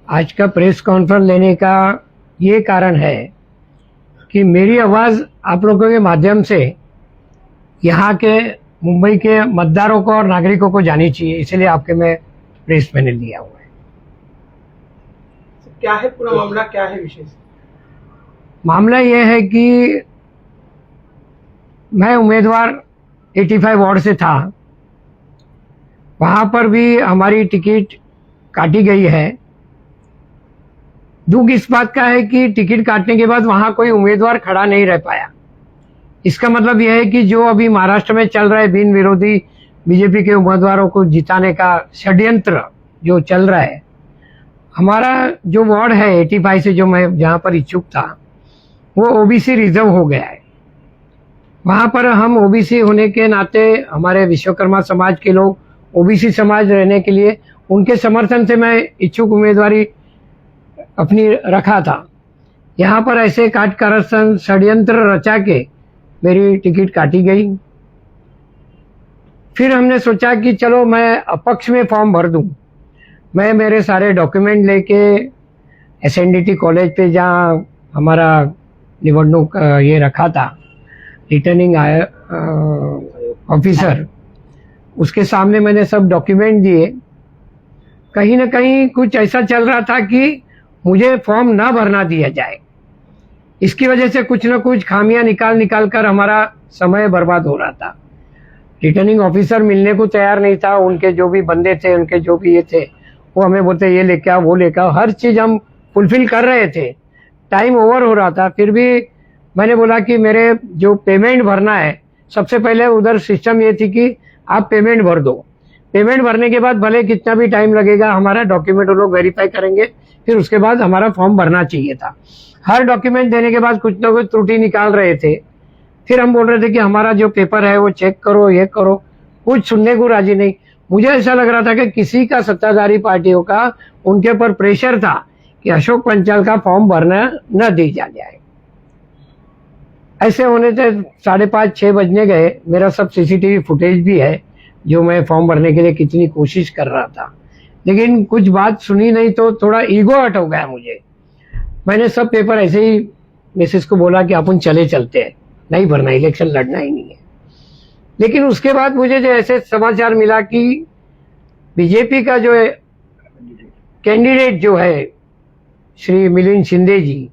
आज का press conference लेने का ये कारण है कि मेरी आवाज़ आप लोगों के माध्यम से यहाँ के मुंबई के मतदारों को और नागरिकों को जानी चाहिए, इसलिए आपके मैं प्रेस मैंने लिया हुआ है। क्या है पूरा मामला, क्या है विशेष? मामला ये है कि मैं उम्मीदवार 85 वार्ड से था, वहाँ पर भी हमारी टिकट काटी गई है। दुख इस बात का है कि टिकट काटने के बाद वहाँ कोई उम्मीदवार खड़ा नहीं रह पाया। इसका मतलब यह है कि जो अभी महाराष्ट्र में चल रहा है बिन विरोधी बीजेपी के उम्मीदवारों को जिताने का षड्यंत्र जो चल रहा है, हमारा जो वार्ड है 85 से जो मैं जहाँ पर इच्छुक था वो ओबीसी रिजर्व हो गया है। वहाँ पर हम ओबीसी होने के नाते हमारे विश्वकर्मा समाज के लोग ओबीसी समाज रहने के लिए उनके समर्थन से मैं इच्छुक उम्मीदवारी अपनी रखा था। यहाँ पर ऐसे काट करप्शन षड्यंत्र रचा के मेरी टिकट काटी गई। फिर हमने सोचा कि चलो मैं अपक्ष में फॉर्म भर दूं। मैं मेरे सारे डॉक्यूमेंट लेके एसएनडीटी कॉलेज पे जहाँ हमारा निवडणूक ये रखा था रिटर्निंग ऑफिसर, उसके सामने मैंने सब डॉक्यूमेंट दिए। कहीं ना कहीं कुछ ऐसा चल रहा था कि मुझे फॉर्म ना भरना दिया जाए। इसकी वजह से कुछ ना कुछ खामियां निकाल कर हमारा समय बर्बाद हो रहा था। रिटर्निंग ऑफिसर मिलने को तैयार नहीं था। उनके जो भी बंदे थे, उनके जो भी ये थे, वो हमें बोलते ये लेके आओ, वो लेके आओ, हर चीज हम फुलफिल कर रहे थे। टाइम ओवर हो रहा था। फिर भी मैंने बोला कि मेरे जो पेमेंट भरना है, सबसे पहले उधर सिस्टम ये थी कि आप पेमेंट भर दो। पेमेंट भरने के बाद भले कितना भी टाइम लगेगा, हमारा डॉक्यूमेंट वो लोग वेरीफाई करेंगे, फिर उसके बाद हमारा फॉर्म भरना चाहिए था। हर डॉक्यूमेंट देने के बाद कुछ ना कुछ त्रुटि निकाल रहे थे। फिर हम बोल रहे थे कि हमारा जो पेपर है वो चेक करो, ये करो, कुछ सुनने को राजी नहीं। मुझे ऐसा लग रहा था कि किसी का सत्ताधारी पार्टियों का उनके ऊपर प्रेशर था कि अशोक पंचाल का फॉर्म भरना न दी जाए। ऐसे होने से 5:30-6 बजने गए। मेरा सब सीसीटीवी फुटेज भी है जो मैं फॉर्म भरने के लिए कितनी कोशिश कर रहा था, लेकिन कुछ बात सुनी नहीं तो थोड़ा ईगो हट हो गया मुझे। मैंने सब पेपर ऐसे ही मिसेस को बोला कि अपन चलते हैं, नहीं भरना, इलेक्शन लड़ना ही नहीं है। लेकिन उसके बाद मुझे जो ऐसे समाचार मिला कि बीजेपी का जो कैंडिडेट जो है श्री मिलिंद शिंदे जी,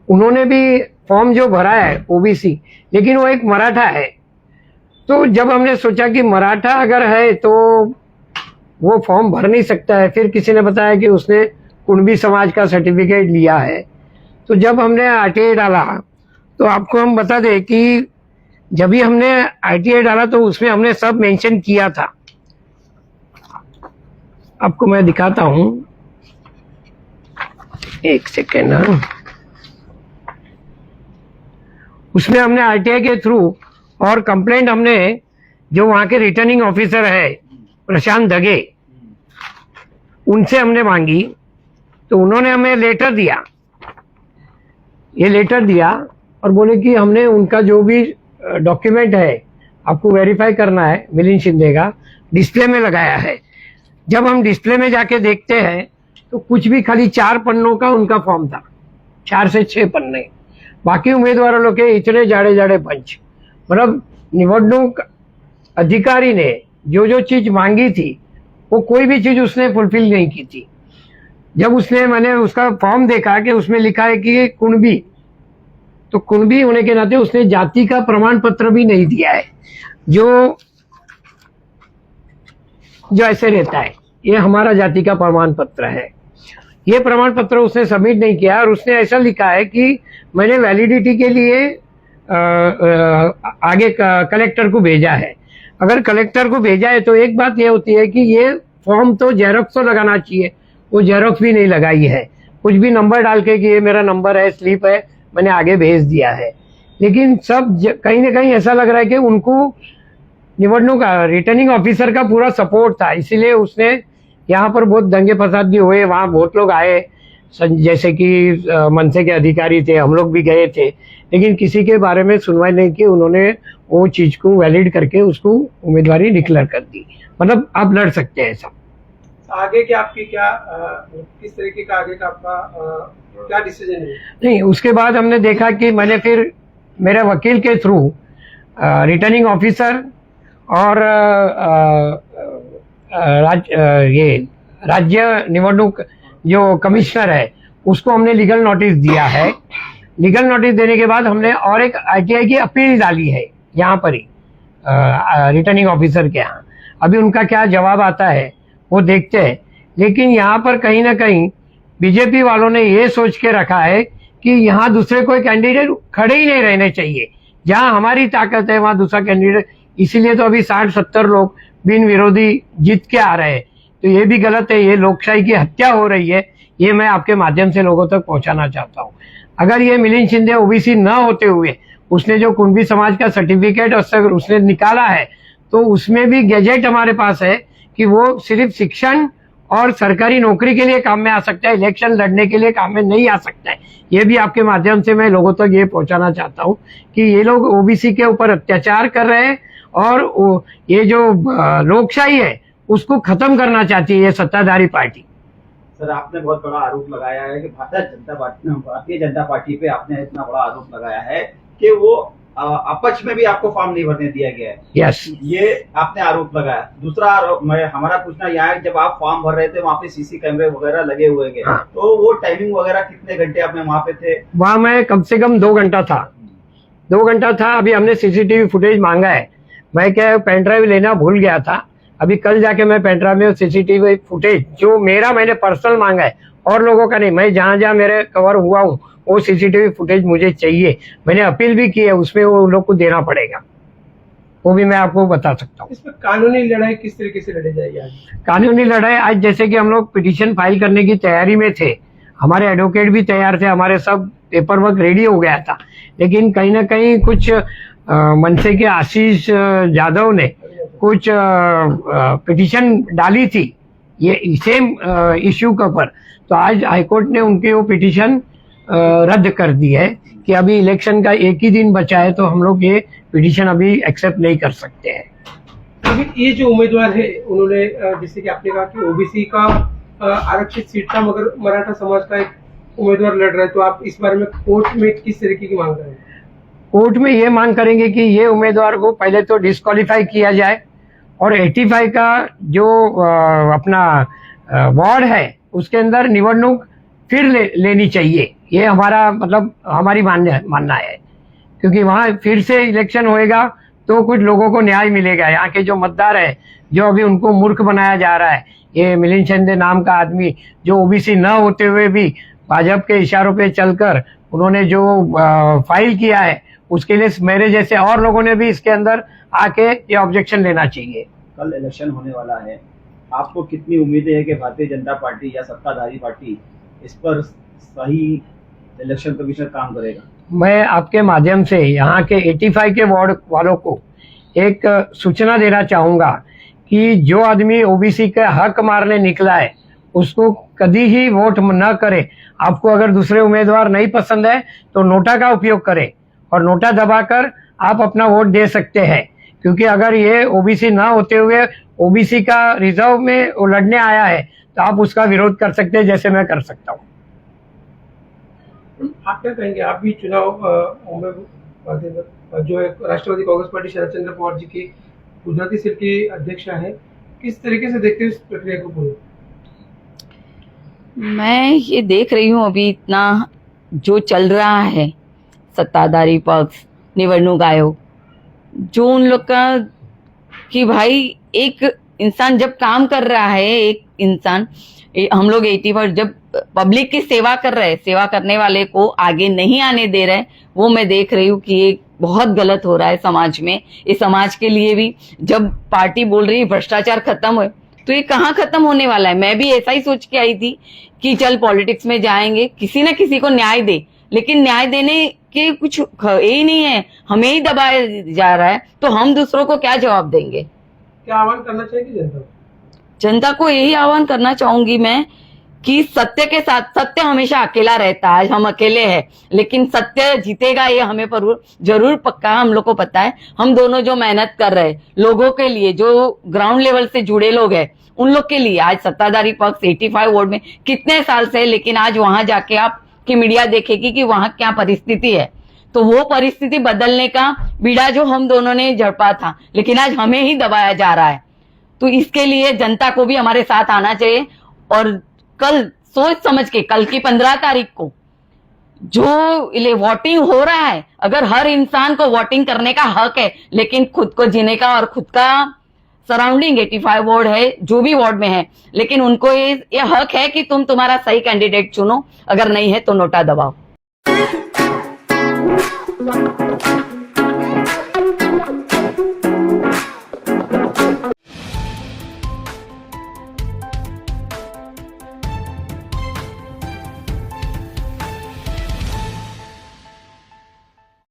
उन्होंने भी फॉर्म जो भरा है ओबीसी, लेकिन वो एक मराठा है। तो जब हमने सोचा कि मराठा अगर है तो वो फॉर्म भर नहीं सकता है, फिर किसी ने बताया कि उसने कुणबी समाज का सर्टिफिकेट लिया है। तो जब हमने आरटीआई डाला, तो आपको हम बता दें कि जब भी हमने आरटीआई डाला तो उसमें हमने सब मेंशन किया था। आपको मैं दिखाता हूं, एक सेकेंड। उसमें हमने आरटीआई के थ्रू और कंप्लेंट हमने जो वहां के रिटर्निंग ऑफिसर है प्रशांत दगे, उनसे हमने मांगी। तो उन्होंने हमें लेटर दिया, ये लेटर दिया और बोले कि हमने उनका जो भी डॉक्यूमेंट है आपको वेरीफाई करना है, मिलिंद शिंदे का, डिस्प्ले में लगाया है। जब हम डिस्प्ले में जाके देखते हैं तो कुछ भी खाली 4 पन्नों का उनका फॉर्म था, 4 से 6 पन्ने। बाकी उम्मीदवारों लोग के इतने जाड़े पंच। मतलब निवडणूक अधिकारी ने जो चीज मांगी थी वो कोई भी चीज उसने फुलफिल नहीं की थी। जब मैंने उसका फॉर्म देखा कि उसमें लिखा है कि कुणबी, तो कुणबी होने के नाते उसने जाति का प्रमाण पत्र भी नहीं दिया है, जो ऐसे रहता है। ये हमारा जाति का प्रमाण पत्र है, ये प्रमाण पत्र उसने सबमिट नहीं किया। और उसने ऐसा लिखा है कि मैंने वैलिडिटी के लिए आगे कलेक्टर को भेजा है। अगर कलेक्टर को भेजा है तो एक बात ये होती है कि ये फॉर्म तो जेरोक्स तो लगाना चाहिए, वो जेरोक्स भी नहीं लगाई है। कुछ भी नंबर डाल के कि ये मेरा नंबर है, स्लिप है, मैंने आगे भेज दिया है। लेकिन सब कहीं ना कहीं ऐसा लग रहा है कि उनको निवडणूक रिटर्निंग ऑफिसर का पूरा सपोर्ट था, इसीलिए उसने यहाँ पर बहुत दंगे फसाद भी हुए। वहाँ बहुत लोग आए, जैसे कि मनसे के अधिकारी थे, हम लोग भी गए थे, लेकिन किसी के बारे में सुनवाई नहीं की। उन्होंने वो चीज को वैलिड करके उसको उम्मीदवारी डिक्लेयर कर दी। मतलब आप लड़ सकते हैं ऐसा। आगे के आपकी क्या किस तरीके का आगे का आपका क्या डिसीजन है? नहीं, उसके बाद हमने देखा कि मैंने फिर मेरे वकील के थ्रू रिटर्निंग ऑफिसर और ये राज्य निवडणूक जो कमिश्नर है उसको हमने लीगल नोटिस दिया है। लीगल नोटिस देने के बाद हमने और एक आरटीआई की अपील डाली है यहाँ पर ही रिटर्निंग ऑफिसर के यहाँ। अभी उनका क्या जवाब आता है वो देखते हैं। लेकिन यहाँ पर कहीं ना कहीं बीजेपी वालों ने ये सोच के रखा है कि यहाँ दूसरे कोई कैंडिडेट खड़े ही नहीं रहने चाहिए। जहाँ हमारी ताकत है वहाँ दूसरा कैंडिडेट, इसीलिए तो अभी 60-70 लोग बिन विरोधी जीत के आ रहे हैं। तो ये भी गलत है, ये लोकशाही की हत्या हो रही है। ये मैं आपके माध्यम से लोगों तक पहुंचाना चाहता हूँ। अगर ये मिलिंद शिंदे ओबीसी न होते हुए उसने जो कुणबी समाज का सर्टिफिकेट उसने निकाला है तो उसमें भी गैजेट हमारे पास है कि वो सिर्फ शिक्षण और सरकारी नौकरी के लिए काम में आ सकता है, इलेक्शन लड़ने के लिए काम में नहीं आ सकता है। ये भी आपके माध्यम से मैं लोगों तक ये पहुंचाना चाहता हूँ कि ये लोग ओबीसी के ऊपर अत्याचार कर रहे हैं और ये जो लोकशाही है उसको खत्म करना चाहती है ये सत्ताधारी पार्टी। सर, आपने बहुत बड़ा आरोप लगाया है कि भारतीय जनता पार्टी पे आपने इतना बड़ा आरोप लगाया है कि वो अपक्ष में भी आपको फॉर्म नहीं भरने दिया गया है। यस, ये आपने आरोप लगाया। दूसरा आरोप हमारा पूछना यह है, जब आप फॉर्म भर रहे थे वहाँ पे सीसी कैमरे वगैरह लगे हुए थे, हाँ। तो वो टाइमिंग वगैरह कितने घंटे आप वहाँ पे थे? वहाँ मैं कम से कम 2 घंटा था। 2 घंटा था। अभी हमने सीसीटीवी फुटेज मांगा है। मैं क्या पेन ड्राइव लेना भूल गया था। अभी कल जाके मैं पेन ड्राइव में सीसीटीवी फुटेज जो मैंने पर्सनल मांगा है और लोगों का नहीं, मैं जहाँ जहाँ मेरे कवर हुआ हूँ वो सीसीटीवी फुटेज मुझे चाहिए। मैंने अपील भी की है, उसमें वो लोग को देना पड़ेगा, वो भी मैं आपको बता सकता हूँ। इस पर कानूनी लड़ाई किस तरीके से लड़ी जाएगी आज? कानूनी लड़ाई आज जैसे कि हम लोग पिटीशन फाइल करने की तैयारी में थे, हमारे एडवोकेट भी तैयार थे, हमारे सब पेपर वर्क रेडी हो गया था। लेकिन कहीं ना कहीं कुछ मनसे के आशीष यादव ने कुछ पिटीशन डाली थी ये सेम इश्यू के ऊपर, तो आज हाईकोर्ट ने उनकी वो पिटीशन रद्द कर दी है कि अभी इलेक्शन का एक ही दिन बचा है, तो हम लोग ये पिटीशन अभी एक्सेप्ट नहीं कर सकते हैं। अभी ये जो उम्मीदवार है उन्होंने जैसे कि आपने कहा कि ओबीसी का आरक्षित सीट था मगर मराठा समाज का एक उम्मीदवार लड़ रहा है, तो आप इस बारे में कोर्ट में किस तरीके की मांग करेंगे? कोर्ट में ये मांग करेंगे कि ये उम्मीदवार को पहले तो डिस्क्वालीफाई किया जाए और 85 का जो अपना वार्ड है उसके अंदर निवडणूक फिर लेनी चाहिए। ये हमारा मतलब हमारी मानना है, क्योंकि वहाँ फिर से इलेक्शन होएगा तो कुछ लोगों को न्याय मिलेगा। यहाँ के जो मतदार है जो अभी उनको मूर्ख बनाया जा रहा है, ये मिलिंद शिंदे नाम का आदमी जो ओबीसी न होते हुए भी भाजपा के इशारों पे चलकर उन्होंने जो फाइल किया है उसके लिए मेरे जैसे और लोगों ने भी इसके अंदर आके ये ऑब्जेक्शन लेना चाहिए। कल इलेक्शन होने वाला है, आपको कितनी उम्मीदें है कि भारतीय जनता पार्टी या सत्ताधारी पार्टी इस पर सही इलेक्शन कमीशन काम करेगा? मैं आपके माध्यम से यहाँ के 85 के वार्ड वालों को एक सूचना देना चाहूंगा कि जो आदमी ओबीसी का हक मारने निकला है उसको कभी ही वोट न करे। आपको अगर दूसरे उम्मीदवार नहीं पसंद है तो नोटा का उपयोग करें और नोटा दबाकर आप अपना वोट दे सकते हैं, क्योंकि अगर ये ओबीसी ना होते हुए ओबीसी का रिजर्व में वो लड़ने आया है तो आप उसका विरोध कर सकते हैं, जैसे मैं कर सकता हूँ। आप क्या कहेंगे? आप भी चुनाव जो है राष्ट्रवादी कांग्रेस पार्टी शरद चंद्र पवार जी की गुजराती सेल की अध्यक्षा है, किस तरीके से देखते हैं इस प्रक्रिया को पूरी? मैं ये देख रही हूँ अभी इतना जो चल रहा है, सत्ताधारी पक्ष, निवडणूक आयोग, जो उन लोग का कि भाई एक इंसान जब काम कर रहा है, एक इंसान हम लोग 85 जब पब्लिक की सेवा कर रहे हैं, सेवा करने वाले को आगे नहीं आने दे रहे, वो मैं देख रही हूँ कि ये बहुत गलत हो रहा है समाज में। इस समाज के लिए भी जब पार्टी बोल रही है भ्रष्टाचार खत्म हो, तो ये कहाँ खत्म होने वाला है? मैं भी ऐसा ही सोच के आई थी कि चल पॉलिटिक्स में जाएंगे, किसी ना किसी को न्याय दे, लेकिन न्याय देने के कुछ ही नहीं है, हमें ही दबाया जा रहा है, तो हम दूसरों को क्या जवाब देंगे? क्या आह्वान करना चाहिए जनता को? यही आह्वान करना चाहूंगी मैं कि सत्य के साथ, सत्य हमेशा अकेला रहता है। आज हम अकेले हैं लेकिन सत्य जीतेगा, ये हमें पर जरूर पक्का हम लोग को पता है। हम दोनों जो मेहनत कर रहे हैं लोगों के लिए, जो ग्राउंड लेवल से जुड़े लोग हैं, उन लोग के लिए आज सत्ताधारी पक्ष 85 वार्ड में कितने साल से है, लेकिन आज वहां जाके आपकी मीडिया देखेगी कि वहां क्या परिस्थिति है। तो वो परिस्थिति बदलने का बीड़ा जो हम दोनों ने झड़पा था, लेकिन आज हमें ही दबाया जा रहा है। तो इसके लिए जनता को भी हमारे साथ आना चाहिए और कल सोच समझ के, कल की 15 तारीख को जो वोटिंग हो रहा है, अगर हर इंसान को वोटिंग करने का हक है, लेकिन खुद को जीने का और खुद का सराउंडिंग 85 वार्ड है, जो भी वार्ड में है, लेकिन उनको ये हक है कि तुम तुम्हारा सही कैंडिडेट चुनो, अगर नहीं है तो नोटा दबाओ।